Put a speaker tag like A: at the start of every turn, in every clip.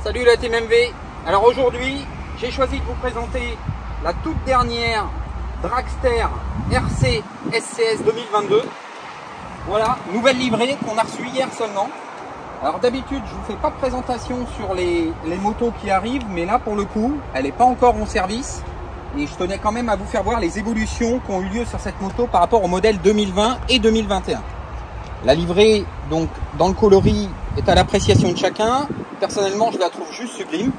A: Salut la Team MV. Alors aujourd'hui, j'ai choisi de vous présenter la toute dernière Dragster RC SCS 2022. Voilà, nouvelle livrée qu'on a reçue hier seulement. Alors d'habitude, je vous fais pas de présentation sur les motos qui arrivent, mais là pour le coup, elle n'est pas encore en service. Et je tenais quand même à vous faire voir les évolutions qui ont eu lieu sur cette moto par rapport au modèle 2020 et 2021. La livrée, donc dans le coloris, est à l'appréciation de chacun. Personnellement, je la trouve juste sublime.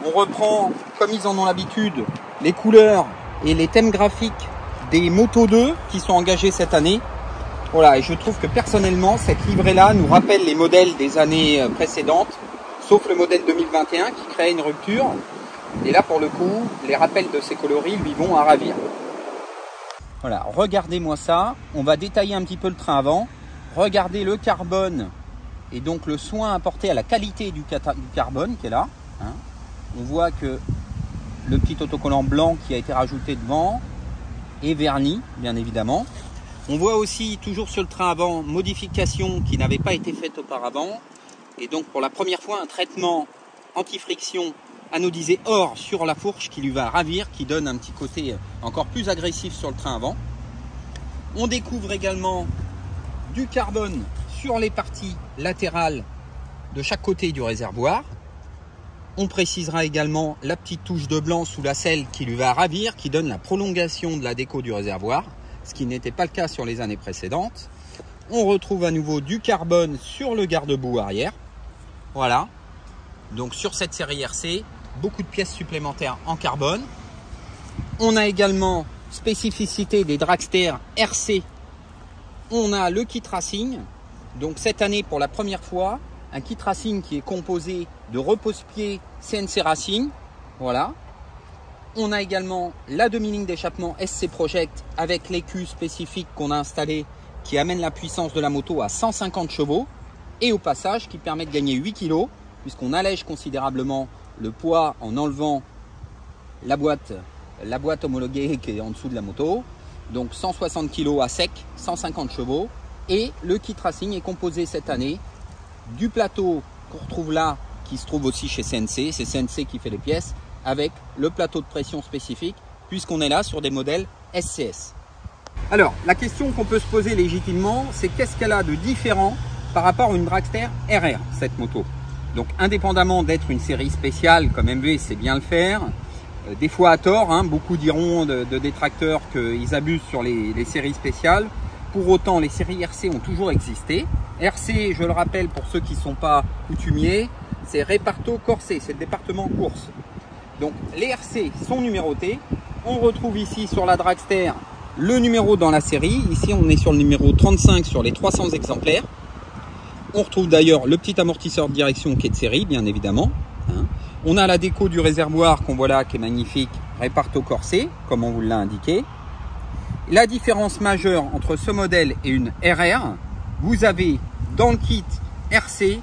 A: On reprend, comme ils en ont l'habitude, les couleurs et les thèmes graphiques des Moto 2 qui sont engagés cette année. Voilà, et je trouve que personnellement, cette livrée-là nous rappelle les modèles des années précédentes, sauf le modèle 2021 qui crée une rupture. Et là, pour le coup, les rappels de ces coloris lui vont à ravir. Voilà, regardez-moi ça. On va détailler un petit peu le train avant. Regardez le carbone et donc le soin apporté à la qualité du carbone qui est là. Hein. On voit que le petit autocollant blanc qui a été rajouté devant est verni, bien évidemment. On voit aussi, toujours sur le train avant, modification qui n'avait pas été faite auparavant. Et donc pour la première fois, un traitement anti-friction anodisé or sur la fourche qui lui va ravir, qui donne un petit côté encore plus agressif sur le train avant. On découvre également du carbone sur les parties latérales de chaque côté du réservoir. On précisera également la petite touche de blanc sous la selle qui lui va ravir, qui donne la prolongation de la déco du réservoir, ce qui n'était pas le cas sur les années précédentes. On retrouve à nouveau du carbone sur le garde-boue arrière. Voilà. Donc sur cette série RC, beaucoup de pièces supplémentaires en carbone. On a également spécificité des Dragster RC. On a le kit racing. Donc cette année, pour la première fois, un kit racing qui est composé de repose-pied CNC Racing. Voilà. On a également la demi-ligne d'échappement SC Project avec l'écu spécifique qu'on a installé qui amène la puissance de la moto à 150 chevaux et au passage qui permet de gagner 8 kg puisqu'on allège considérablement le poids en enlevant la boîte homologuée qui est en dessous de la moto. Donc 160 kg à sec, 150 chevaux. Et le kit racing est composé cette année du plateau qu'on retrouve là, qui se trouve aussi chez CNC. C'est CNC qui fait les pièces, avec le plateau de pression spécifique, puisqu'on est là sur des modèles SCS. Alors, la question qu'on peut se poser légitimement, c'est qu'est-ce qu'elle a de différent par rapport à une Dragster RR, cette moto. Donc, indépendamment d'être une série spéciale, comme MV sait bien le faire, des fois à tort, hein, beaucoup diront de détracteurs qu'ils abusent sur les séries spéciales. Pour autant, les séries RC ont toujours existé. RC, je le rappelle pour ceux qui ne sont pas coutumiers, c'est Reparto Corse, c'est le département course. Donc les RC sont numérotés. On retrouve ici sur la Dragster le numéro dans la série. Ici, on est sur le numéro 35 sur les 300 exemplaires. On retrouve d'ailleurs le petit amortisseur de direction qui est de série, bien évidemment. Hein. On a la déco du réservoir qu'on voit là qui est magnifique, Reparto Corse, comme on vous l'a indiqué. La différence majeure entre ce modèle et une RR, vous avez dans le kit RC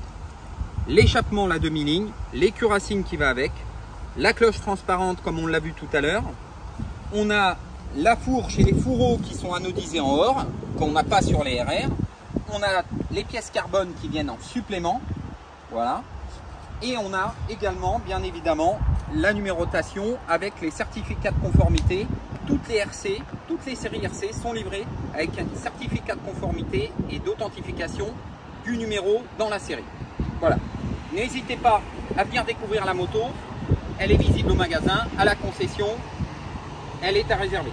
A: l'échappement, la demi-ligne, l'écu racing qui va avec, la cloche transparente comme on l'a vu tout à l'heure. On a la fourche et les fourreaux qui sont anodisés en or, qu'on n'a pas sur les RR. On a les pièces carbone qui viennent en supplément. Voilà. Et on a également, bien évidemment, la numérotation avec les certificats de conformité. Toutes les RC, toutes les séries RC sont livrées avec un certificat de conformité et d'authentification du numéro dans la série. Voilà. N'hésitez pas à venir découvrir la moto. Elle est visible au magasin, à la concession. Elle est à réserver.